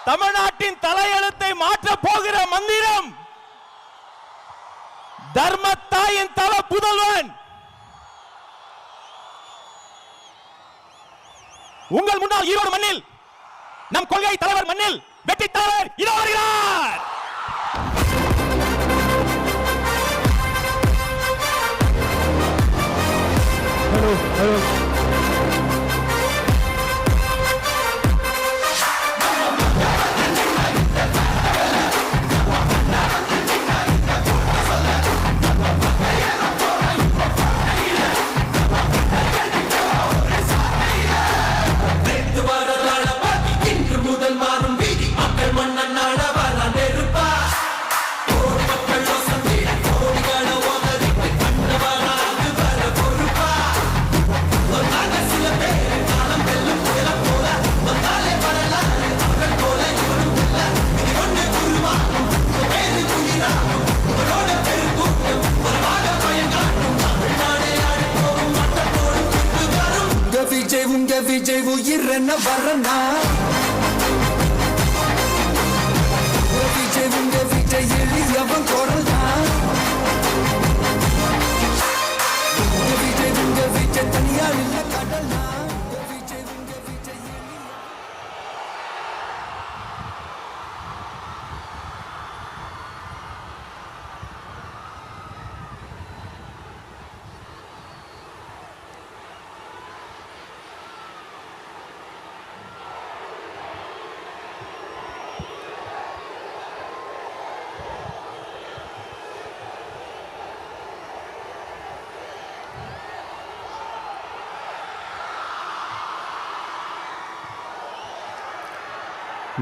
தமிழ்நாட்டின் தலையெழுத்தை மாற்ற போகிற மந்திரம் தர்மத்தாயின் தல புதல்வன் உங்கள் முன்னால் ஈரோடு மண்ணில் நம் கொள்கை தலைவர் மண்ணில் வெற்றி தலைவர் இதோ வருகிறார். விஜய் உயிர் என்ன வரனா விஜய் எளியவன் குரல்னா விஜய் தனியார் இல்ல கடல்னா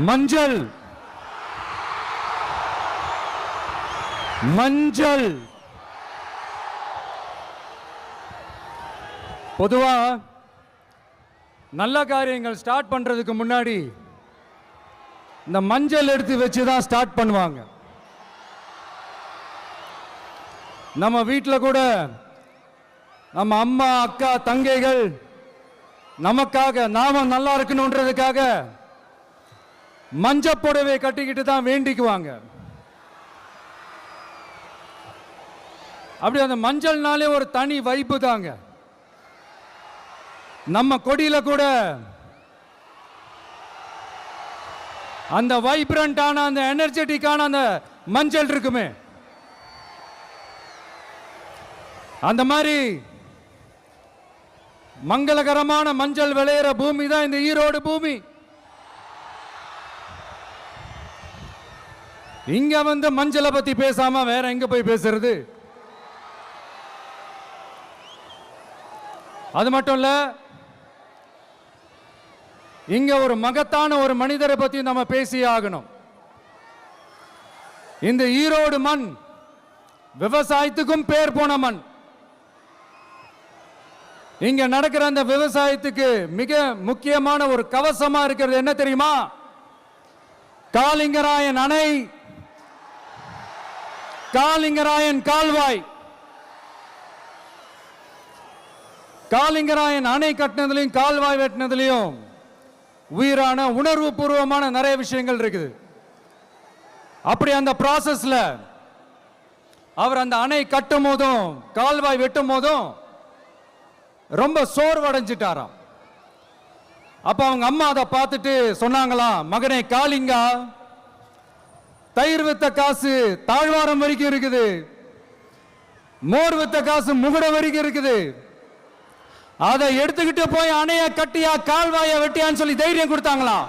மஞ்சள் மஞ்சள் பொதுவா நல்ல காரியங்கள் ஸ்டார்ட் பண்றதுக்கு முன்னாடி இந்த மஞ்சள் எடுத்து வச்சு தான் ஸ்டார்ட் பண்ணுவாங்க. நம்ம வீட்டில் கூட நம்ம அம்மா அக்கா தங்கைகள் நமக்காக நாம நல்லா இருக்கணும்ன்றதுக்காக மஞ்சள் புடவை கட்டிக்கிட்டு தான் வேண்டிக்குவாங்க. அப்படி அந்த மஞ்சள்னாலே ஒரு தனி வைப்பு தாங்க. நம்ம கொடியில கூட அந்த வைப்ரண்டான அந்த எனர்ஜெட்டிக்கான அந்த மஞ்சள் இருக்குமே, அந்த மாதிரி மங்களகரமான மஞ்சள் விளையிற பூமி தான் இந்த ஈரோடு பூமி. இங்க வந்து மஞ்சளை பத்தி பேசாம வேற எங்க போய் பேசுறது? அது மட்டும் இல்ல, இங்க ஒரு மகத்தான ஒரு மனிதரை பத்தி நம்ம பேசி ஆகணும். இந்த ஈரோடு மண் விவசாயத்துக்கும் பேர் போன மண். இங்க நடக்கிற அந்த விவசாயத்துக்கு மிக முக்கியமான ஒரு கவசமா இருக்கிறது என்ன தெரியுமா? காலிங்கராயன் அணை, காலிங்கராயன் கால்வாய். காலிங்கராயன் அணை கட்டினதுலையும் கால்வாய் வெட்டினதுலையும் உயிரான உணர்வு பூர்வமான நிறைய விஷயங்கள் இருக்குது. அப்படி அந்த ப்ராசஸ்ல அவர் அந்த அணை கட்டும் போதும் கால்வாய் வெட்டும் போதும் ரொம்ப சோர்வடைஞ்சிட்டாராம். அப்ப அவங்க அம்மா அதை பார்த்துட்டு சொன்னாங்களாம், மகனே காளிங்கா, தயிர் வித்த காசு தாழ்வாரம் வரைக்கும் இருக்குது, மோர் வித்த காசு முகுடம் வரைக்கும் இருக்குது, அதை எடுத்துக்கிட்டு போய் அணைய கட்டியா கால்வாய வெட்டியான்னு சொல்லி தைரியம் கொடுத்தாங்களாம்.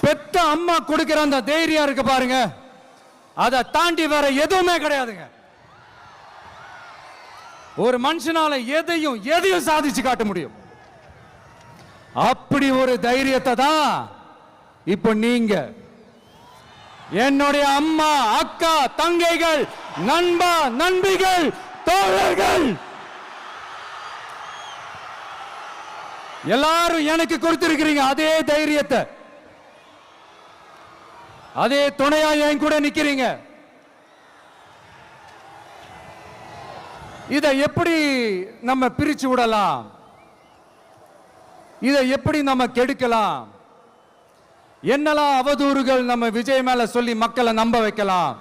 பெத்த அம்மா கொடுக்கிற அந்த தைரியம் இருக்கு பாருங்க, அதை தாண்டி வேற எதுவுமே கிடையாதுங்க. ஒரு மனுஷனால எதையும் சாதிச்சு காட்ட முடியும். அப்படி ஒரு தைரியத்தை தான் இப்ப நீங்க என்னுடைய அம்மா அக்கா தங்கைகள் நண்பா நண்பிகள் தோழர்கள் எல்லாரும் எனக்கு கொடுத்திருக்கிறீங்க. அதே தைரியத்தை, அதே துணையா என் கூட நிக்கிறீங்க. இதை எப்படி நம்ம பிரிச்சு விடலாம்? இதை எப்படி நம்ம கெடுக்கலாம்? என்னெல்லாம் அவதூறுகள் நம்ம விஜய் மேல சொல்லி மக்களை நம்ப வைக்கலாம்?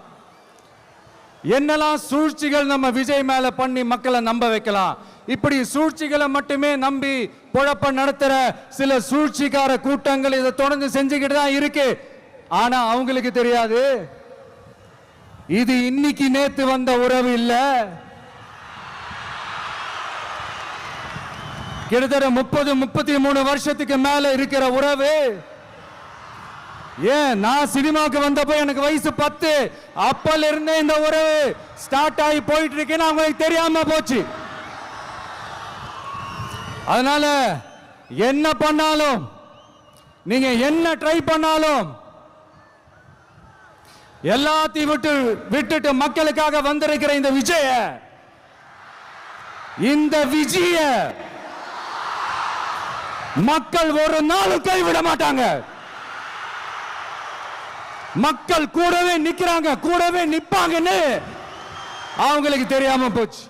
என்னெல்லாம் சூழ்ச்சிகள் நம்ம விஜய் மேல பண்ணி மக்களை நம்ப வைக்கலாம்? இப்படி சூழ்ச்சிகளை மட்டுமே நம்பி பொழப்ப நடத்துற சில சூழ்ச்சிக்கார கூட்டங்கள் இதை தொடர்ந்து செஞ்சுக்கிட்டு தான் இருக்கு. ஆனா அவங்களுக்கு தெரியாது, இது இன்னைக்கு நேத்து வந்த உறவு இல்ல. கிட்டத்தட்ட 30-33 வருஷத்துக்கு மேல இருக்கிற உறவு. ஏன், நான் சினிமாக்கு வந்தப்போ எனக்கு வயசு 10. அப்பல இருந்தே இந்த உறவு ஸ்டார்ட் ஆகி போயிட்டு இருக்கேன்னு அவங்களுக்கு தெரியாம போச்சு. அதனால என்ன பண்ணாலும், நீங்க என்ன ட்ரை பண்ணாலும், எல்லாத்தையும் விட்டுட்டு மக்களுக்காக வந்திருக்கிற இந்த விஜய மக்கள் ஒரு நாளும் கைவிட மாட்டாங்க. மக்கள் கூடவே நிக்கிறாங்க, கூடவே நிப்பாங்கன்னு அவங்களுக்கு தெரியாம போச்சு.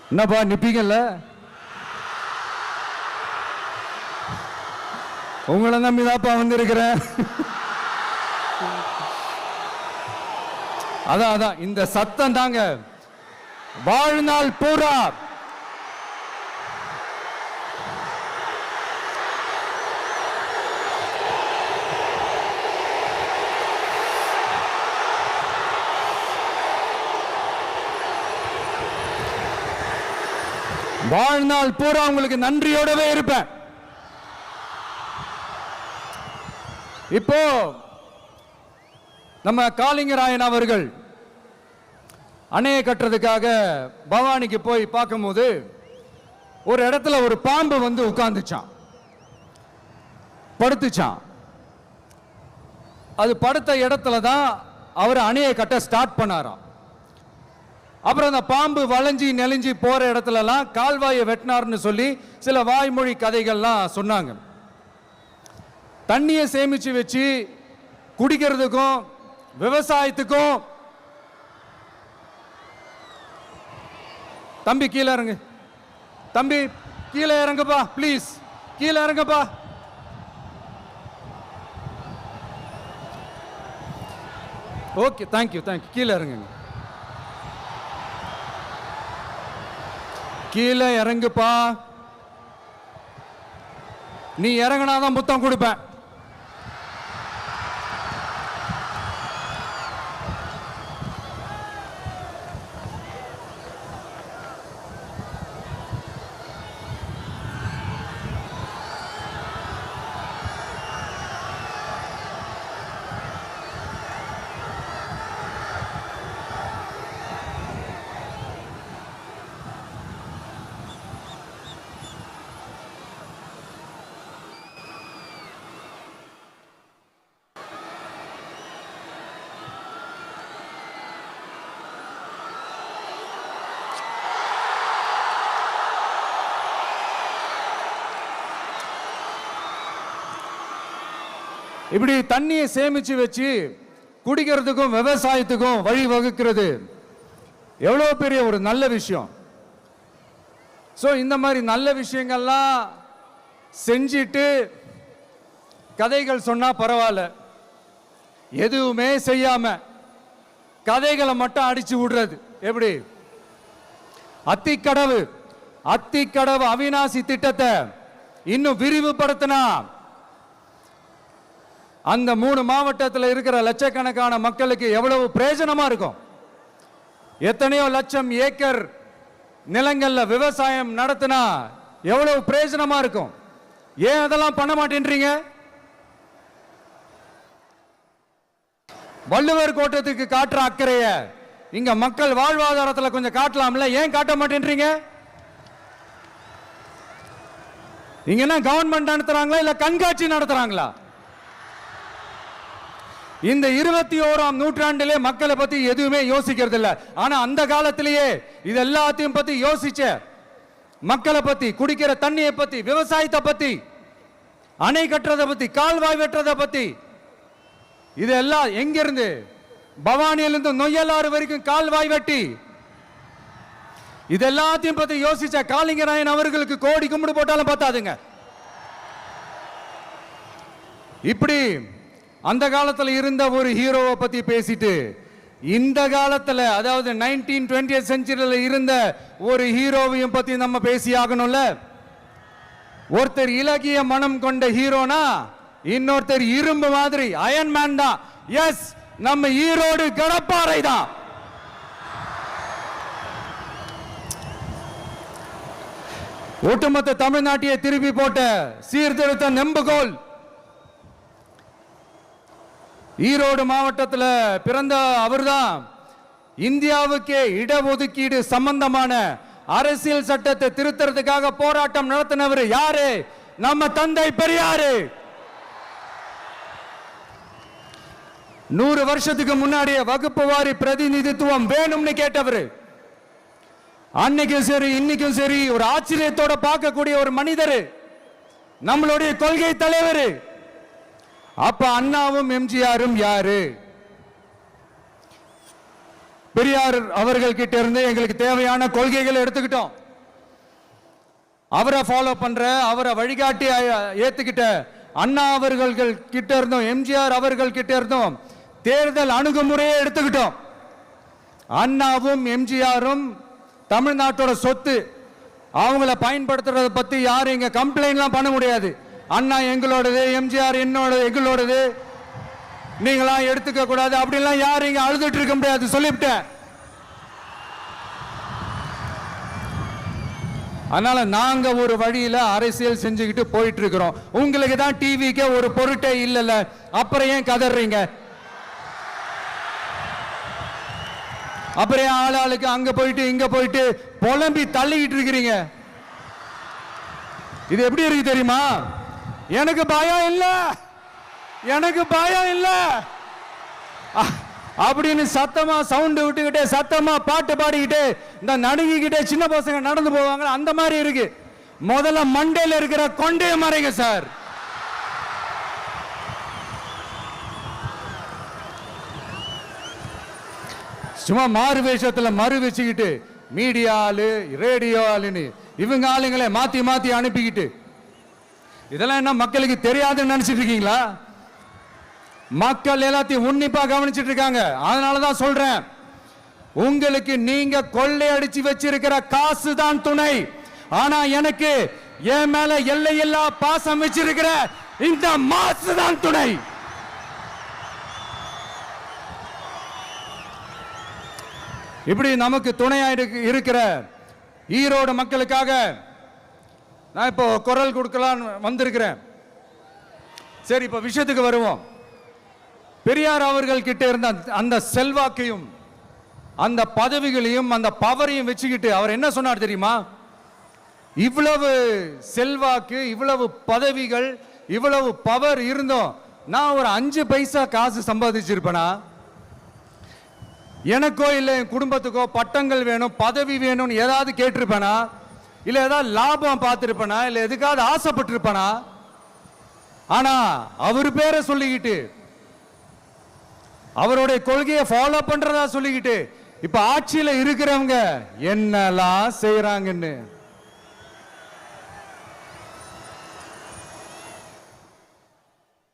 என்னப்பா நிப்பீங்கல்ல? உங்களை நம்பிதாப்பா வந்திருக்கிறேன். அதான் இந்த சத்தம் தாங்க வாழ்நாள் பூரா உங்களுக்கு நன்றியோடவே இருப்பேன். இப்போ நம்ம காளிங்கராயன் அவர்கள் அணையை கட்டுறதுக்காக பவானிக்கு போய் பார்க்கும்போது ஒரு இடத்துல ஒரு பாம்பு வந்து உட்கார்ந்துச்சான், படுத்துச்சான். அது படுத்த இடத்துல தான் அவர் அணையை கட்ட ஸ்டார்ட் பண்ணாராம். அப்புறம் அந்த பாம்பு வளைஞ்சி நெளிஞ்சி போற இடத்துலலாம் கால்வாயை வெட்டினார்னு சொல்லி சில வாய்மொழி கதைகள்லாம் சொன்னாங்க. தண்ணியை சேமிச்சு வச்சு குடிக்கிறதுக்கும் விவசாயத்துக்கும். தம்பி கீழே இறங்கு, தம்பி கீழே இறங்குப்பா, ப்ளீஸ் கீழே இறங்குப்பா. ஓகே, தேங்க்யூ கீழே இறங்குங்க, கீழே இறங்குப்பா. நீ இறங்கினாதான் முத்தம் கொடுப்பேன். இப்படி தண்ணியை சேமிச்சு வச்சு குடிக்கிறதுக்கும் விவசாயத்துக்கும் வழி வகுக்கிறது எவ்வளவு பெரிய ஒரு நல்ல விஷயம். சோ இந்த மாதிரி நல்ல விஷயங்கள்லாம் செஞ்சிட்டு கதைகள் சொன்னா பரவாயில்ல, எதுவுமே செய்யாம கதைகளை மட்டும் அடிச்சு விடுறது எப்படி? அத்திக்கடவு அவிநாசி திட்டத்தை இன்னும் விரிவுபடுத்தினா அந்த 3 மாவட்டத்தில் இருக்கிற லட்சக்கணக்கான மக்களுக்கு எவ்வளவு பிரயோஜனமா இருக்கும். எத்தனையோ லட்சம் ஏக்கர் நிலங்கள்ல விவசாயம் நடத்தினா எவ்வளவு பிரயோஜனமா இருக்கும். ஏன் அதெல்லாம் பண்ண மாட்டேன்றீங்க? வள்ளுவர் கோட்டத்துக்கு காட்டுற அக்கறைய இங்க மக்கள் வாழ்வாதாரத்தில் கொஞ்சம் காட்டலாம்ல, ஏன் காட்ட மாட்டேன்றீங்க? இங்க என்ன கவர்மெண்ட் நடத்துறாங்களா இல்ல கண்காட்சி நடத்துறாங்களா? இந்த 21ஆம் நூற்றாண்டிலே மக்களை பத்தி எதுவுமே யோசிக்கிறது இல்ல. ஆனா அந்த காலத்திலேயே இது எல்லாத்தையும் பத்தி யோசிச்ச, மக்களை பத்தி, குடிக்கிற தண்ணியை பத்தி, விவசாயத்தை பத்தி, அணை கட்டுறதை பத்தி, கால்வாய் வெட்டுறதை பத்தி, இதெல்லாம் எங்கிருந்து? பவானியிலிருந்து நொய்யலாறு வரைக்கும் கால்வாய் வெட்டி இதெல்லாத்தையும் பத்தி யோசிச்ச காளிங்கராயன் அவர்களுக்கு கோடி கும்பிடு போட்டாலும் பத்தாதுங்க. இப்படி அந்த காலத்துல இருந்த ஒரு ஹீரோவை பத்தி பேசிட்டு இந்த காலத்துல அதாவது 1920th செஞ்சுரியில இருந்த ஒரு ஹீரோவையும் பத்தி நம்ம பேசி ஆகணும்ல. ஒருத்தர் இலகிய மனம் கொண்ட ஹீரோனா இன்னொருத்தர் இரும்பு மாதிரி அயன் மேன் தான். எஸ், நம்ம ஈரோடு கடப்பாறை தான். ஒட்டுமொத்த தமிழ்நாட்டையே திருப்பி போட்ட சீர்திருத்த நெம்புகோல். ஈரோடு மாவட்டத்தில் பிறந்த அவர்தான் இந்தியாவுக்கே இடஒதுக்கீடு சம்பந்தமான அரசியல் சட்டத்தை திருத்தறதுக்காக போராட்டம் நடத்தினவர் யாரு? நம்ம தந்தை பெரியாரு. 100 வருஷத்துக்கு முன்னாடியே வகுப்பு வாரி பிரதிநிதித்துவம் வேணும்னு கேட்டவர். அன்னைக்கும் சரி இன்னைக்கும் சரி ஒரு ஆச்சரியத்தோட பார்க்கக்கூடிய ஒரு மனிதர், நம்மளுடைய கொள்கை தலைவர். அப்ப அண்ணாவும் எம்ஜிஆரும் யாரு? பெரியார் அவர்கள் கிட்ட இருந்து எங்களுக்கு தேவையான கொள்கைகளை எடுத்துக்கிட்டோம். அவரை ஃபாலோ பண்ற, அவரை வழிகாட்டி ஏத்துக்கிட்ட அண்ணா அவர்கள் கிட்ட இருந்தோம், எம்ஜிஆர் அவர்கள் கிட்ட இருந்தோம் தேர்தல் அணுகுமுறையை எடுத்துக்கிட்டோம். அண்ணாவும் எம்ஜிஆரும் தமிழ்நாட்டோட சொத்து. அவங்கள பயன்படுத்துறத பத்தி யாரும் இங்க கம்ப்ளைண்ட்லாம் பண்ண முடியாது. அண்ணா எங்களோடது, எம்ஜிஆர் எங்களோடது, நீங்களா எடுத்துக்க கூடாது அப்படிலாம் யாரும் இங்க அழுதுட்டு இருக்க முடியாது, சொல்லிவிட்டேன். அதனால நாங்க ஒரு வழியில அரசியல் செஞ்சுக்கிட்டு போயிட்டு இருக்கிறோம். உங்களுக்கு தான் டிவிக்கே ஒரு பொருட்டே இல்லைல்ல, அப்புறம் ஏன் கதறீங்க? அப்புறம் ஆளாளுக்கு அங்க போயிட்டு இங்க போயிட்டு புலம்பி தள்ளிக்கிட்டு இருக்கிறீங்க. இது எப்படி இருக்கு தெரியுமா? எனக்கு பயம் இல்ல, எனக்கு பயம் இல்ல அப்படின்னு சத்தமா சவுண்ட் விட்டுக்கிட்டே சத்தமா பாட்டு பாடிக்கிட்டே இந்த நடுங்கிக்கிட்டே சின்ன பசங்க நடந்து போவாங்க, அந்த மாதிரி இருக்கு. முதல்ல மண்டையில இருக்கிற கொண்டைய மறைங்க சார். சும்மா மாறு வேஷத்துல மறு வச்சுக்கிட்டு மீடியா ஆளு ரேடியோ ஆளுன்னு இவங்க ஆளுங்களை மாத்தி மாத்தி அனுப்பிக்கிட்டு இதெல்லாம் என்ன மக்களுக்கு தெரியாதுன்னு நினைச்சிட்டு இருக்கீங்களா? மக்கள் எல்லாத்தையும் உன்னிப்பா கவனிச்சிட்டு இருக்காங்க. அதனாலதான் சொல்றேன், உங்களுக்கு நீங்க கொள்ளையடிச்சு வச்சிருக்கிற காசு தான் துணை. ஆனா எனக்கு என் மேல எல்லையில்லா பாசம் வச்சிருக்கிற இந்த மாசு தான் துணை. இப்படி நமக்கு துணையா இருக்கிற ஈரோடு மக்களுக்காக நான் இப்போ குரல் கொடுக்கலாம் வந்திருக்கிறேன். சரி, இப்ப விஷயத்துக்கு வருவோம். பெரியார் அவர்கள் கிட்ட இருந்த அந்த செல்வாக்கையும் அந்த பதவிகளையும் அந்த பவரையும் வச்சுக்கிட்டு அவர் என்ன சொன்னார் தெரியுமா? இவ்வளவு செல்வாக்கு, இவ்வளவு பதவிகள், இவ்வளவு பவர் இருந்தோம் நான் ஒரு 5 பைசா காசு சம்பாதிச்சிருப்பேனா? எனக்கோ இல்லை என் குடும்பத்துக்கோ பட்டங்கள் வேணும், பதவி வேணும்னு ஏதாவது கேட்டிருப்பேனா? இல்ல ஏதாவது லாபம் பார்த்திருப்பேனா? இல்ல எதுக்காவது ஆசைப்பட்டிருப்பேனா? ஆனா அவர் பேரை சொல்லிக்கிட்டு அவருடைய கொள்கையை ஃபாலோ பண்றதா சொல்லிக்கிட்டு இப்ப ஆட்சியில இருக்கிறவங்க என்னெல்லாம் செய்யறாங்கன்னு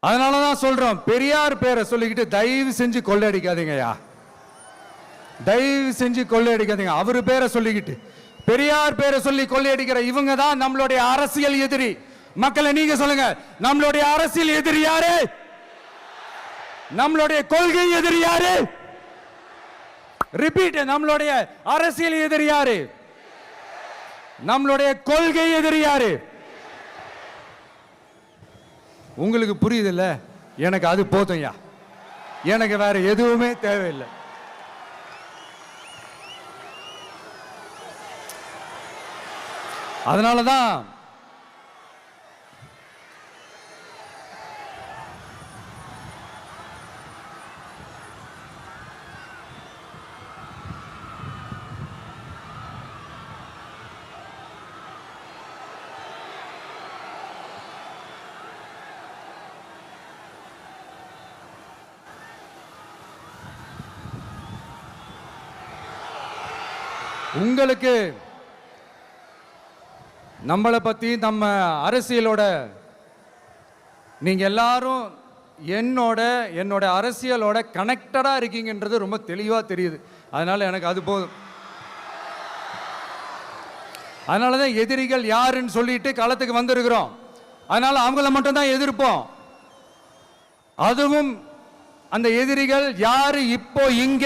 அதனாலதான் சொல்றோம், பெரியார் பேரை சொல்லிக்கிட்டு தயவு செஞ்சு கொள்ளையடிக்காதீங்கயா, தயவு செஞ்சு கொள்ளையடிக்காதீங்க. அவரு பேரை சொல்லிக்கிட்டு பெரியார் பேரை சொல்லி கொள்ளையடிக்கிற இவங்க தான் நம்மளுடைய அரசியல் எதிரி. மக்களை நீங்க சொல்லுங்க, நம்மளுடைய அரசியல் எதிரி யாரு? நம்மளுடைய கொள்கை எதிரி யாரு? ரிப்பீட், நம்மளுடைய அரசியல் எதிரி யாரு? நம்மளுடைய கொள்கை எதிரி யாரு? உங்களுக்கு புரியுதுல்ல? எனக்கு அது போதும்யா, எனக்கு வேற எதுவுமே தேவையில்லை. அதனாலதான் உங்களுக்கு நம்மளை பற்றி நம்ம அரசியலோட நீங்கள் எல்லாரும் என்னோட அரசியலோட கனெக்டடாக இருக்கீங்கன்றது ரொம்ப தெளிவாக தெரியுது. அதனால் எனக்கு அது போதும். அதனால தான் எதிரிகள் யாருன்னு சொல்லிட்டு களத்துக்கு வந்திருக்கிறோம். அதனால் அவங்கள மட்டும்தான் எதிர்ப்போம். அதுவும் அந்த எதிரிகள் யாரு இப்போ இங்க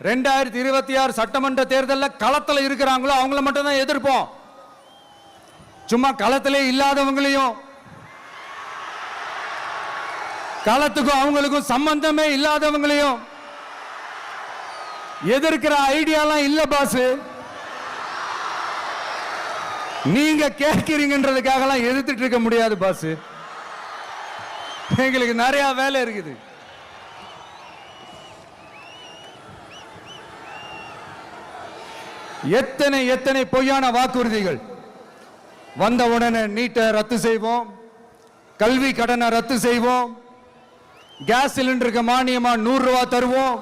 2026 சட்டமன்ற தேர்தலில் களத்தில் இருக்கிறாங்களோ அவங்கள மட்டும்தான் எதிர்ப்போம். சும்மா களத்திலே இல்லாதவங்களையும், களத்துக்கும் அவங்களுக்கும் சம்பந்தமே இல்லாதவங்களையும் எதிர்க்கிற ஐடியாலாம் இல்ல பாஸ். நீங்க கேட்கிறீங்கன்றதுக்காகலாம் எதிர்த்துட்டு இருக்க முடியாது பாஸ். எங்களுக்கு நிறைய வேலை இருக்குது. எத்தனை பொய்யான வாக்குறுதிகள். வந்த உடனே நீட்டை ரத்து செய்வோம், கல்வி கடனை ரத்து செய்வோம், கேஸ் சிலிண்டருக்கு மானியமா 100 ரூபாய் தருவோம்,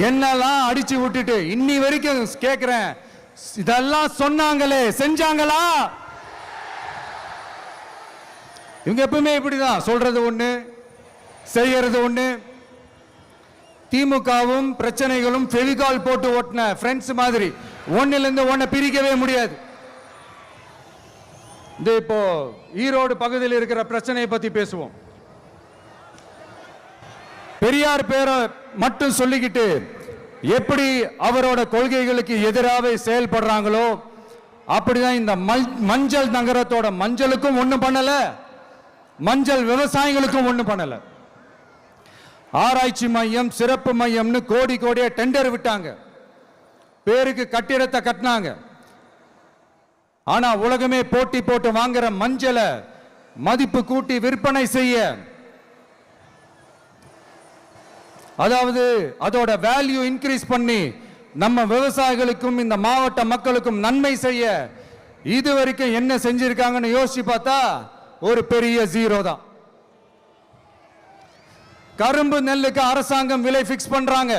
என்னெல்லாம் அடிச்சு விட்டுட்டு இன்னி வரைக்கும் கேட்கிறேன், இதெல்லாம் சொன்னாங்களே செஞ்சாங்களா? இவங்க எப்பவுமே இப்படிதான், சொல்றது ஒண்ணு செய்யறது ஒண்ணு. திமுகவும் பிரச்சனைகளும் ஃபெவிகால் போட்டு ஓட்டின ஃப்ரெண்ட்ஸ் மாதிரி ஒன்னிலிருந்து ஒன்னை பிரிக்கவே முடியாது. இப்போ ஈரோடு பகுதியில் இருக்கிற பிரச்சனையை பத்தி பேசுவோம். பெரியார் பேரை மட்டும் சொல்லிக்கிட்டு எப்படி அவரோட கொள்கைகளுக்கு எதிராக செயல்படுறாங்களோ அப்படிதான் இந்த மஞ்சள் நகரத்தோட மஞ்சளுக்கும் ஒண்ணும் பண்ணல, மஞ்சள் விவசாயிகளுக்கும் ஒண்ணும் பண்ணல. ஆராய்ச்சி மையம், சிறப்பு மையம்னு கோடியா டெண்டர் விட்டாங்க, பேருக்கு கட்டிடத்தை கட்டினாங்க. ஆனா உலகமே போட்டி போட்டு வாங்குற மஞ்சளை மதிப்பு கூட்டி விற்பனை செய்ய, அதாவது அதோட வேல்யூ இன்க்ரீஸ் பண்ணி நம்ம விவசாயிகளுக்கும் இந்த மாவட்ட மக்களுக்கும் நன்மை செய்ய இதுவரைக்கும் என்ன செஞ்சிருக்காங்கன்னு யோசிச்சு பார்த்தா ஒரு பெரிய ஜீரோ தான். கரும்பு நெல்லுக்கு அரசாங்கம் விலை பிக்ஸ் பண்றாங்க,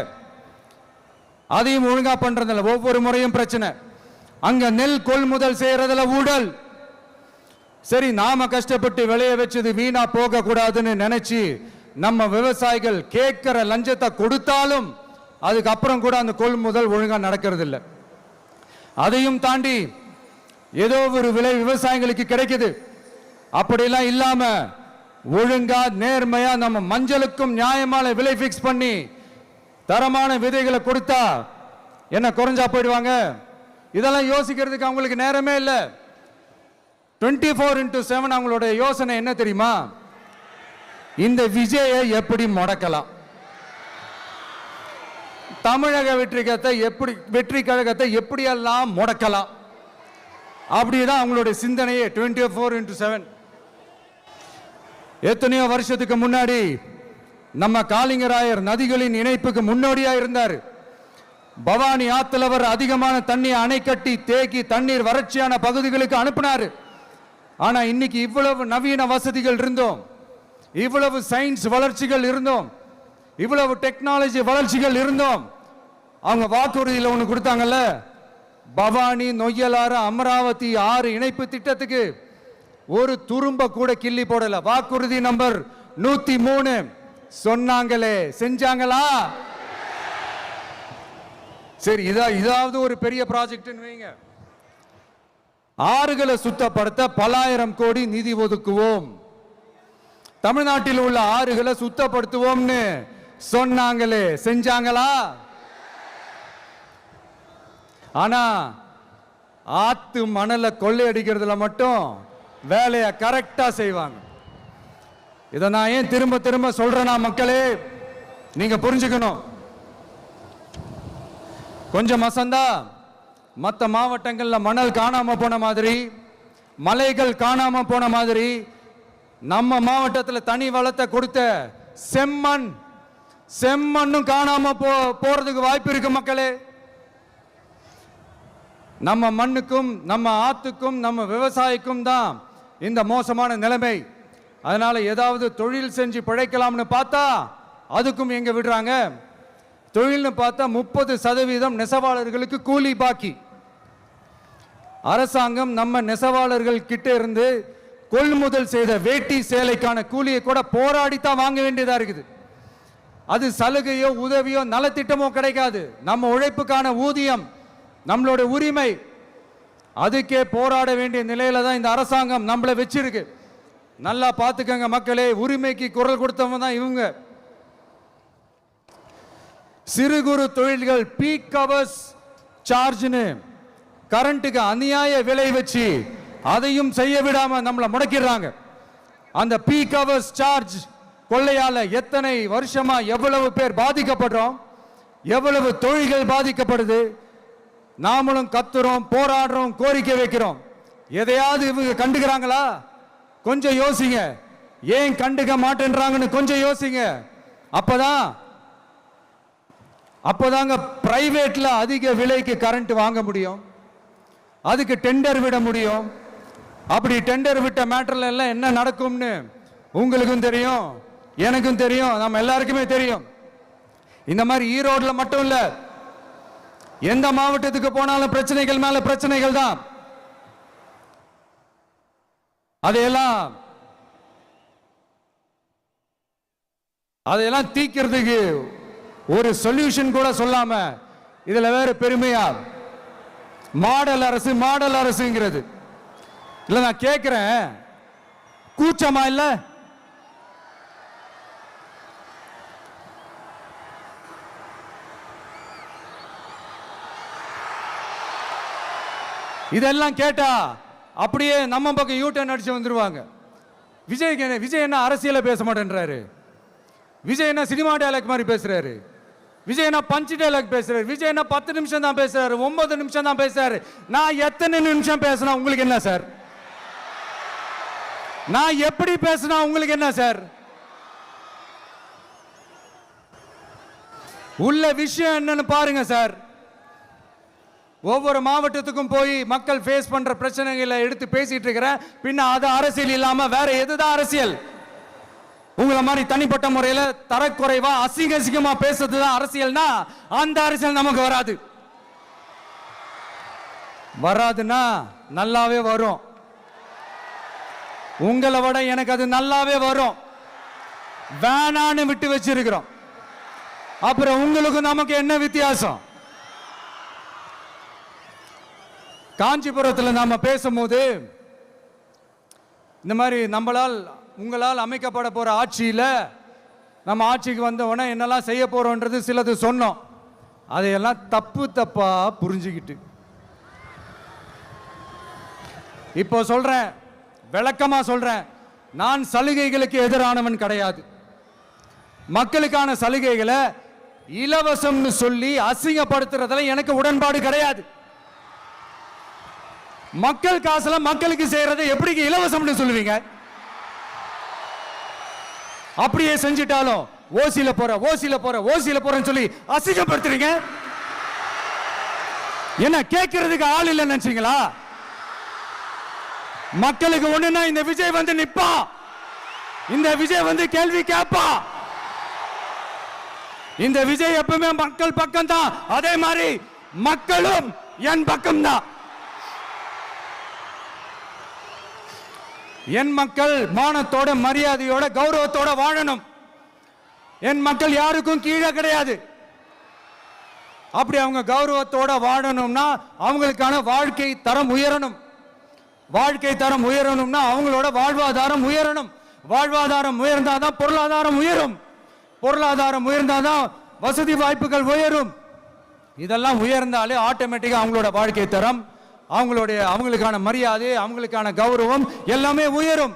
அதையும் ஒழுங்கா பண்றதில்ல. ஒவ்வொரு முறையும் பிரச்சனை. அங்க நெல் கொள்முதல் செய்யறதுல ஊழல். சரி, நாம கஷ்டப்பட்டு விளைய வச்சது வீணா போக கூடாதுன்னு நினைச்சு நம்ம விவசாயிகள் கேட்கிற லஞ்சத்தை கொடுத்தாலும் அதுக்கப்புறம் கூட அந்த கொள்முதல் ஒழுங்கா நடக்கிறது இல்லை. அதையும் தாண்டி ஏதோ ஒரு விலை விவசாயிகளுக்கு கிடைக்குது. அப்படிலாம் இல்லாம ஒழுங்கா நேர்மையா நம்ம மஞ்சளுக்கும் நியாயமான விலை பிக்ஸ் பண்ணி தரமான விதைகளை கொடுத்தா என்ன குறைஞ்சா போயிடுவாங்க? இதெல்லாம் யோசிக்கிறதுக்கு அவங்களுக்கு நேரமே இல்லை. 24/7 அவங்களோட யோசனை என்ன தெரியுமா? இந்த விஜயை எப்படி முடக்கலாம், தமிழக வெற்றி கழகத்தை எப்படியெல்லாம் முடக்கலாம், அப்படிதான் அவங்களுடைய சிந்தனையே 24/7. எத்தனையோ வருஷத்துக்கு முன்னாடி நம்ம காளிங்கராயர் நதிகளின் இணைப்புக்கு முன்னோடியா இருந்தார். பவானி ஆத்துல வர அதிகமான தண்ணீர் அணை கட்டி தேக்கி தண்ணீர் வறட்சியான பகுதிகளுக்கு அனுப்பினார். ஆனா இன்னைக்கு இவ்வளவு நவீன வசதிகள் இருந்தோம், இவ்வளவு சயின்ஸ் வளர்ச்சிகள் இருந்தோம், இவ்வளவு டெக்னாலஜி வளர்ச்சிகள் இருந்தோம், அவங்க வாக்குறுதியில் ஒன்று கொடுத்தாங்கல்ல, பவானி நொய்யலாறு அமராவதி 6 இணைப்பு திட்டத்துக்கு ஒரு துரும்ப கூட கிள்ளி போடல. வாக்குறுதி நம்பர் 103 சொன்னாங்களே செஞ்சாங்களா? சரி, இதாவது ஒரு பெரிய ப்ராஜெக்ட் வைங்க. ஆறுகளை சுத்தப்படுத்த பல ஆயிரம் கோடி நிதி ஒதுக்குவோம், தமிழ்நாட்டில் உள்ள ஆறுகளை சுத்தப்படுத்துவோம்னு சொன்னாங்களே செஞ்சாங்களா? ஆனா ஆத்து மணலை கொள்ளையடிக்கிறதுல மட்டும் வேலையை கரெக்டா செய்வாங்க. இதை நான் ஏன் திரும்ப திரும்ப சொல்றேன்னா, மக்களே நீங்க புரிஞ்சுக்கணும். கொஞ்சம் மசந்தா மற்ற மாவட்டங்கள்ல மணல் காணாம போன மாதிரி, மலைகள் காணாம போன மாதிரி, நம்ம மாவட்டத்தில் தனி வளத்தை கொடுத்த செம்மண்ணும் காணாம போறதுக்கு வாய்ப்பு இருக்கு மக்களே. நம்ம மண்ணுக்கும் நம்ம ஆத்துக்கும் நம்ம விவசாயிக்கும் தான் இந்த மோசமான நிலைமை. அதனால ஏதாவது தொழில் செஞ்சு பிழைக்கலாம்னு பார்த்தா அதுக்கும் எங்க விடுறாங்க? தொழில்னு பார்த்தா 30% நெசவாளர்களுக்கு கூலி பாக்கி. அரசாங்கம் நம்ம நெசவாளர்கள் கிட்ட இருந்து கொள்முதல் செய்த வேட்டி சேலைக்கான கூலியை கூட போராடித்தான் வாங்க வேண்டியதா இருக்குது. அது சலுகையோ உதவியோ நலத்திட்டமோ கிடைக்காது. நம்ம உழைப்புக்கான ஊதியம், நம்மளோட உரிமை, அதுக்கே போராட வேண்டிய நிலையில தான் இந்த அரசாங்கம் நம்மளை வச்சிருக்கு. நல்லா பார்த்துக்கங்க மக்களே, உரிமைக்கு குரல் கொடுத்தவங்க தான் இவங்க. சிறு குறு தொழில்கள் பீக் ஹவர்ஸ் சார்ஜ்னு கரண்ட்டுக்கு அநியாய விலை வச்சு அதையும் செய்ய விடாம நம்மளை முடக்கிடுறாங்க. அந்த பீக் ஹவர்ஸ் சார்ஜ் கொள்ளையால எத்தனை வருஷமா எவ்வளவு பேர் பாதிக்கப்படுறோம், எவ்வளவு தொழில்கள் பாதிக்கப்படுது. நாமளும் கத்துறோம், போராடுறோம், கோரிக்கை வைக்கிறோம். எதையாவது இவங்க கண்டுக்கிறாங்களா? கொஞ்சம் யோசிங்க. ஏன் கண்டுக்க மாட்டேன்றாங்கன்னு கொஞ்சம் யோசிங்க. அப்பதாங்க பிரைவேட்ல அதிக விலைக்கு கரண்ட் வாங்க முடியும், அதுக்கு டெண்டர் விட முடியும். அப்படி டெண்டர் விட்ட மேட்டர்ல எல்லாம் என்ன நடக்கும்னு உங்களுக்கும் தெரியும், எனக்கும் தெரியும், நம்ம எல்லாருக்குமே தெரியும். இந்த மாதிரி ஈரோடுல மட்டும் இல்ல, எந்த மாவட்டத்துக்கு போனாலும் பிரச்சனைகள் மேல பிரச்சனைகள் தான். அதையெல்லாம் தீக்கிறதுக்கு ஒரு சொல்யூஷன் கூட சொல்லாம இதுல வேற பெருமையா மாடல் அரசு மாடல் அரசுங்கிறது. இல்ல நான் கேட்கிறேன், கூச்சமா இல்ல? இதெல்லாம் கேட்டா அப்படியே நம்ம பக்கம் யூட்டர்ன் அடிச்சு வந்துருவாங்க. விஜய் என்ன அரசியல பேச மாட்டேன்றாரு, விஜய் என்ன சினிமா டயலாக் மாதிரி பேசுறாரு, விஜய் என்ன பஞ்ச் டயலாக் பேசுறாரு, விஜய் என்ன 10 நிமிஷம் தான் பேசுறாரு, 9 நிமிஷம் தான் பேசுறாரு. நான் எத்தனை நிமிஷம் பேசினா உங்களுக்கு என்ன சார்? நான் எப்படி பேசினா உங்களுக்கு என்ன சார்? உள்ள விஷயம் என்னன்னு பாருங்க சார். ஒவ்வொரு மாவட்டத்துக்கும் போய் மக்கள் ஃபேஸ் பண்ற பிரச்சனைகளை எடுத்து பேசிட்டு இருக்கிறேன். பின்ன அது அரசியல் இல்லாம வேற எதுதான் அரசியல்? உங்களை மாதிரி தனிப்பட்ட முறையில தரக்குறைவா அசிங்கமா பேசுறதுதான் அரசியல்னா அந்த அரசியல் நமக்கு வராது. வராதுன்னா நல்லாவே வரும். உங்களை விட எனக்கு அது நல்லாவே வரும். வேணான்னு விட்டு வச்சிருக்கிறோம். அப்புறம் உங்களுக்கு நமக்கு என்ன வித்தியாசம்? காஞ்சிபுரத்தில் நாம பேசும்போது இந்த மாதிரி உங்களால் அமைக்கப்பட போற ஆட்சியில நம்ம ஆட்சிக்கு வந்த உடனே என்னெல்லாம் செய்ய போறோம்ன்றது சிலது சொன்னோம். அதையெல்லாம் தப்பா புரிஞ்சுக்கிட்டு இப்போ சொல்றேன், விளக்கமா சொல்றேன், நான் சலுகைகளுக்கு எதிரானவன் கிடையாது. மக்களுக்கான சலுகைகளை இலவசம்னு சொல்லி அசிங்கப்படுத்துறதுல எனக்கு உடன்பாடு கிடையாது. மக்கள் காசுல மக்களுக்கு செய்யறதை எப்படி இலவசம்னு சொல்லுவீங்க? அப்படியே செஞ்சிட்டாலும் ஓசில போறேன்னு சொல்லி அசிங்கப்படுத்துறீங்க. என்ன கேட்கறதுக்கு ஆள் இல்லைன்னு நினைச்சீங்களா? மக்களுக்கு ஒண்ணுன்னா இந்த விஜய் வந்து நிப்பா, இந்த விஜய் வந்து கேள்வி கேட்பா. இந்த விஜய் எப்பவுமே மக்கள் பக்கம் தான், அதே மாதிரி மக்களும் என் பக்கம் தான். என் மக்கள் மானத்தோட மரியாதையோட கௌரவத்தோட வாழணும். என் மக்கள் யாருக்கும் கீழே கிடையாது. அப்படி அவங்க கௌரவத்தோட வாழணும்னா அவங்களுக்கான வாழ்க்கை தரம் உயரணும். வாழ்க்கை தரம் உயரணும்னா அவங்களோட வாழ்வாதாரம் உயரணும். வாழ்வாதாரம் உயர்ந்தாதான் பொருளாதாரம் உயரும். பொருளாதாரம் உயர்ந்தாதான் வசதி வாய்ப்புகள் உயரும். இதெல்லாம் உயர்ந்தாலே ஆட்டோமேட்டிக்கா அவங்களோட வாழ்க்கை தரம், அவங்களுக்கான மரியாதை, அவங்களுக்கான கௌரவம் எல்லாமே உயரும்.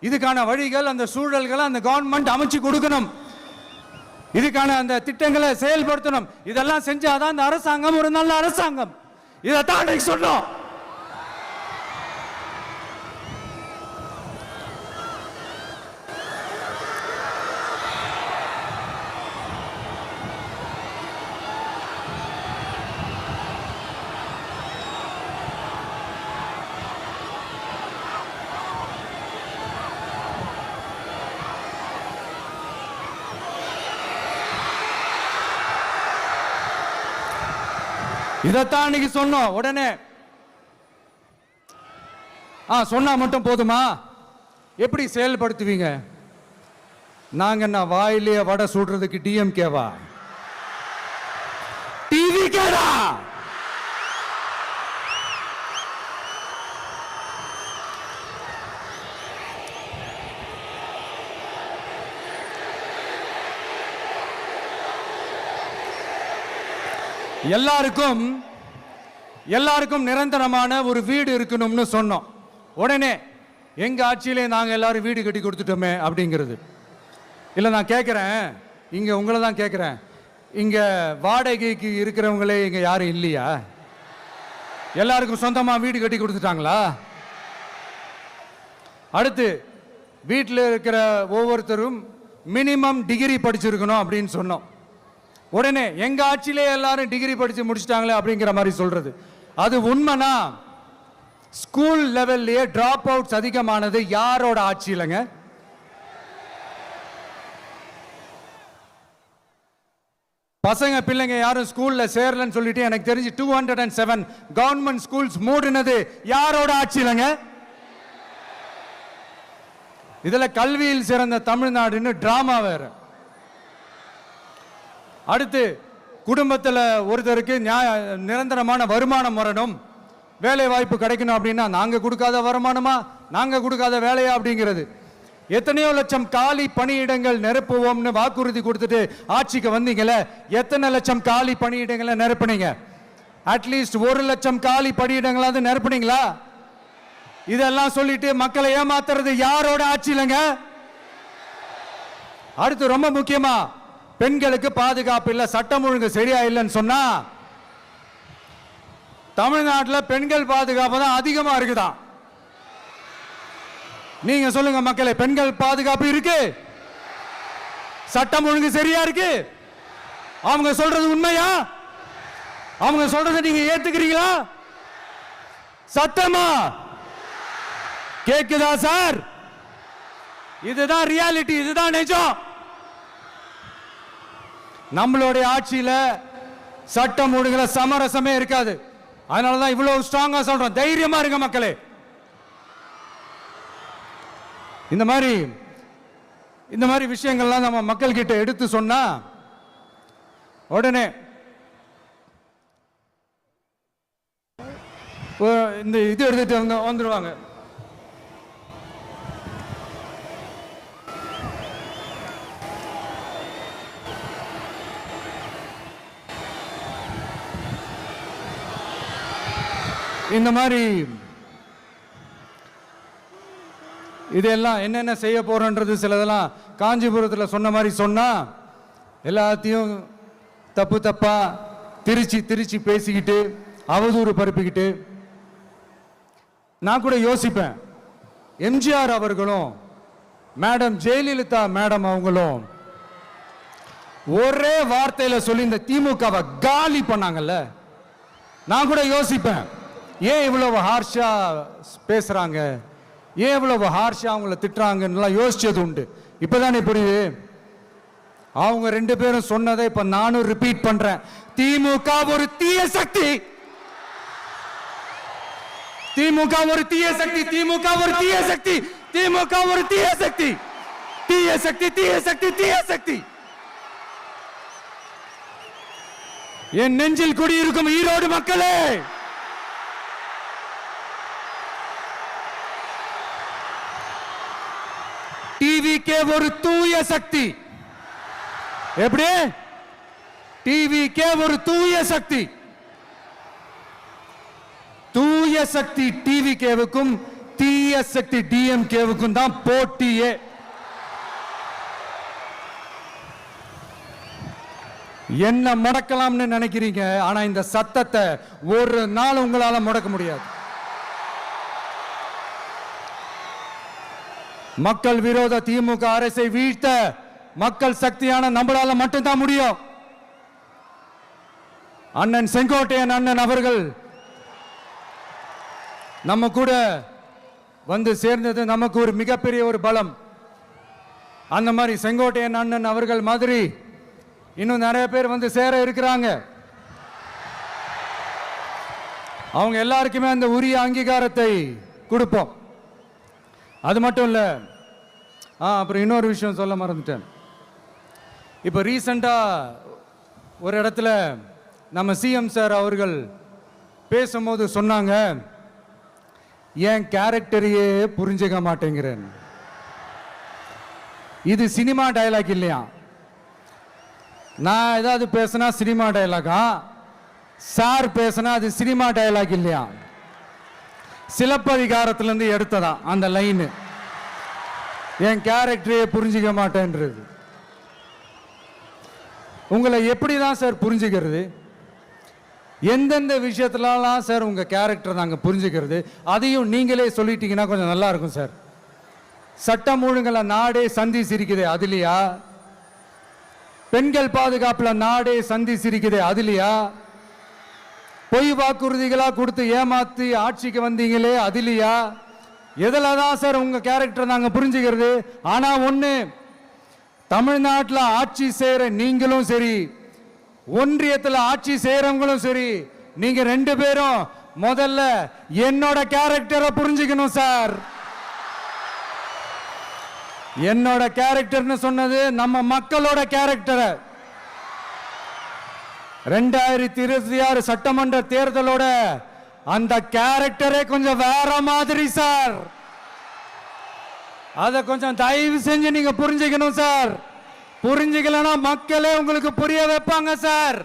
இதுக்கான வழிகள், அந்த சூழல்களை அந்த கவர்மெண்ட் அமைச்சு கொடுக்கணும். இதுக்கான அந்த திட்டங்களை செயல்படுத்தணும். இதெல்லாம் செஞ்சாதான் அந்த அரசாங்கம் ஒரு நல்ல அரசாங்கம். இதைத்தான் சொன்னோம். இதைத்தான் இன்னைக்கு சொன்னோம். உடனே சொன்னா மட்டும் போதுமா? எப்படி செயல்படுத்துவீங்க? நாங்க என்ன வாயிலேயே வடை சுடுறதுக்கு டிஎம்கேவா? டிவிகேடா? எல்லாருக்கும் நிரந்தரமான ஒரு வீடு இருக்கணும்னு சொன்னோம். உடனே எங்க ஆட்சியிலே நாங்க எல்லாரும் வீடு கட்டி கொடுத்துட்டோமே அப்படிங்கிறது. இல்லை, நான் கேட்குறேன், இங்க உங்களை தான் கேட்குறேன், இங்க வாடகைக்கு இருக்கிறவங்களே இங்க யாரும் இல்லையா? எல்லாருக்கும் சொந்தமா வீடு கட்டி கொடுத்துட்டாங்களா? அடுத்து வீட்டில் இருக்கிற ஒவ்வொருத்தரும் மினிமம் டிகிரி படிச்சிருக்கணும் அப்படின்னு சொன்னோம். உடனே எங்க ஆட்சியிலே எல்லாரும் டிகிரி படிச்சு முடிச்சிட்டாங்களே அப்படிங்கிற மாதிரி சொல்றது. அது உண்மைனா ஸ்கூல் லெவல்லையே டிராப் அவுட்ஸ் அதிகமானது யாரோட ஆட்சியிலங்க? பசங்க பிள்ளைங்க யாரும் ஸ்கூல்ல சேரலன்னு சொல்லிட்டு எனக்கு தெரிஞ்சு 207 கவர்மெண்ட் ஸ்கூல்ஸ் மூடினது யாரோட ஆட்சியிலங்க? இதுல கல்வியில் சிறந்த தமிழ்நாடுன்னு டிராமா வேற. அடுத்து குடும்பத்தில் ஒருத்தருக்கு நிரந்தரமான வருமானம் வரணும், வேலை வாய்ப்பு கிடைக்கணும் அப்படின்னா நாங்க கொடுக்காத வருமானமா, நாங்க கொடுக்காத வேலையா அப்படிங்கிறது. எத்தனையோ லட்சம் காலி பணியிடங்கள் நிரப்புவோம்னு வாக்குறுதி கொடுத்துட்டு ஆட்சிக்கு வந்தீங்களே, எத்தனை லட்சம் காலி பணியிடங்களை நிரப்புனீங்க? அட்லீஸ்ட் 1 லட்சம் காலி பணியிடங்களாவது நிரப்புனீங்களா? இதெல்லாம் சொல்லிட்டு மக்களை ஏமாத்துறது யாரோட ஆட்சியிலங்க? அடுத்து ரொம்ப முக்கியமா, பெண்களுக்கு பாதுகாப்பு இல்லை, சட்டம் ஒழுங்கு சரியா இல்லைன்னு சொன்னா தமிழ்நாட்டில் பெண்கள் பாதுகாப்பு தான் அதிகமா இருக்குதான். நீங்க சொல்லுங்க மக்களே, பெண்கள் பாதுகாப்பு இருக்கு? சட்டம் ஒழுங்கு சரியா இருக்கு? அவங்க சொல்றது உண்மையா? அவங்க சொல்றதை நீங்க ஏத்துக்கிறீங்களா? சத்தமா கேக்குதா சார்? இதுதான் ரியாலிட்டி, இதுதான் நிஜம். நம்மளுடைய ஆட்சியில சட்டம் ஒழுங்குல சமரசமே இருக்காது. அதனாலதான் இவ்வளவு ஸ்ட்ராங்கா சொல்றோம், தைரியமா இருங்க மக்களே. இந்த மாதிரி விஷயங்கள்லாம் நம்ம மக்கள் கிட்ட எடுத்து சொன்னா உடனே இந்த இது எடுத்துட்டு வந்துருவாங்க. இந்த மாதிரி இதெல்லாம் என்னென்ன செய்ய போறோன்றது சிலதெல்லாம் காஞ்சிபுரத்தில் சொன்ன மாதிரி சொன்னா எல்லாத்தையும் தப்பா திருச்சி பேசிக்கிட்டு அவதூறு பரப்பிக்கிட்டு. நான் கூட யோசிப்பேன், எம்ஜிஆர் அவர்களும் மேடம் ஜெயலலிதா மேடம் அவங்களும் ஒரே வார்த்தையில சொல்லி இந்த திமுகவை காலி பண்ணாங்கல்ல. நான் கூட யோசிப்பேன், ஏன் இவ்வளவு ஹார்ஷா பேசுறாங்க, ஏன் இவ்வளவு ஹார்ஷா அவங்கள திட்டுறாங்கன்னு யோசிச்சது உண்டு. இப்பதானே புரியுது. அவங்க 2 பேரும் சொன்னதை இப்ப நானும் ரிப்பீட் பண்றேன். திமுக ஒரு தீய சக்தி, திமுக ஒரு தீய சக்தி, திமுக ஒரு தீய சக்தி, திமுக ஒரு தீய சக்தி, தீய சக்தி, தீய சக்தி, தீய சக்தி. என் நெஞ்சில் குடியிருக்கும் ஈரோடு மக்களே, டிவிகே ஒரு தூய சக்தி. எப்படி? டிவிகே ஒரு தூய சக்தி. தூய சக்தி டிவிகேவுக்கும் தீய சக்தி டிஎம்கேவுக்கும் தான் போட்டியே. என்ன முடக்கலாம்னு நினைக்கிறீங்க, ஆனா இந்த சத்தத்தை ஒரு நாள் உங்களால முடக்க முடியாது. மக்கள் விரோத திமுக அரசை வீழ்த்த மக்கள் சக்தியான நம்மளால மட்டும்தான் முடியும். அண்ணன் செங்கோட்டையன் அண்ணன் அவர்கள் நம்ம கூட வந்து சேர்ந்தது நமக்கு ஒரு மிகப்பெரிய ஒரு பலம். அந்த மாதிரி செங்கோட்டையன் அண்ணன் அவர்கள் மாதிரி இன்னும் நிறைய பேர் வந்து சேர இருக்கிறாங்க. அவங்க எல்லாருக்குமே அந்த உரிய அங்கீகாரத்தை கொடுப்போம். அது மட்டும் இல்லை, அப்புறம் இன்னொரு விஷயம் சொல்ல மறந்துட்டேன். இப்போ ரீசண்டாக ஒரு இடத்துல நம்ம சிஎம் சார் அவர்கள் பேசும்போது சொன்னாங்க, என் கேரக்டரையே புரிஞ்சுக்க மாட்டேங்கிறேன். இது சினிமா டயலாக் இல்லையா? நான் ஏதாவது பேசினா சினிமா டயலாகா? சார் பேசினா அது சினிமா டயலாக் இல்லையா? சிலப்பதிகாரத்திலிருந்து எடுத்ததா அந்த லைனு, என் கேரக்டரையே புரிஞ்சிக்க மாட்டேன்றது. உங்களை எப்படி தான் சார் புரிஞ்சுக்கிறது? எந்தெந்த விஷயத்துலலாம் சார் உங்கள் கேரக்டர் நாங்கள் புரிஞ்சுக்கிறது? அதையும் நீங்களே சொல்லிட்டீங்கன்னா கொஞ்சம் நல்லா இருக்கும் சார். சட்டம் ஒழுங்குல நாடே சந்தி சிரிக்குது அதுலையா? பெண்கள் பாதுகாப்புல நாடே சந்தி சிரிக்குது அதுலையா? பொய் வாக்குறுதிகளா கொடுத்து ஏமாத்தி ஆட்சிக்கு வந்தீங்களே அதுலையா? எதுல தான் சார் உங்க கேரக்டர் நாங்க புரிஞ்சுக்கிறது? ஆனா ஒண்ணு, தமிழ்நாட்டில் ஆட்சி செய்யற நீங்களும் சரி, ஒன்றியத்தில் ஆட்சி செய்யறவங்களும் சரி, நீங்க ரெண்டு பேரும் முதல்ல என்னோட கேரக்டரை புரிஞ்சுக்கணும் சார். என்னோட கேரக்டர்னு சொன்னது நம்ம மக்களோட கேரக்டரை. 2026 சட்டமன்ற தேர்தலோட அந்த கேரக்டரே கொஞ்சம் வேற மாதிரி சார். அதை கொஞ்சம் தயவு செஞ்சு நீங்க புரிஞ்சுக்கணும் சார். புரிஞ்சுக்கலன்னா மக்களே உங்களுக்கு புரிய வைப்பாங்க சார்.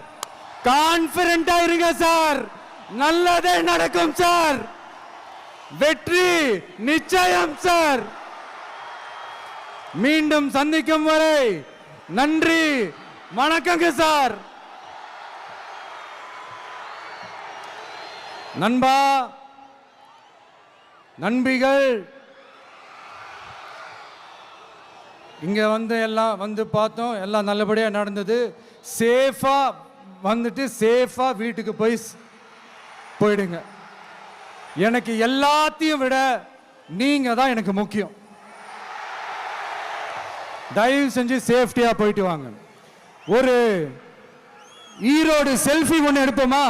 கான்பிடண்டா இருங்க சார், நல்லதே நடக்கும் சார். வெற்றி நிச்சயம் சார். மீண்டும் சந்திக்கும் வரை நன்றி, வணக்கங்க சார். நண்பா, நண்பிகள், இங்க வந்து எல்லாம் வந்து பார்த்தோம், எல்லாம் நல்லபடியாக நடந்தது. சேஃபா வந்துட்டு சேஃபா வீட்டுக்கு போயிடுங்க. எனக்கு எல்லாத்தையும் விட நீங்க தான் எனக்கு முக்கியம். தயவு செஞ்சு சேஃப்டியா போயிட்டு வாங்க. ஒரு ஈரோடு செல்ஃபி ஒன்று எடுப்போமா?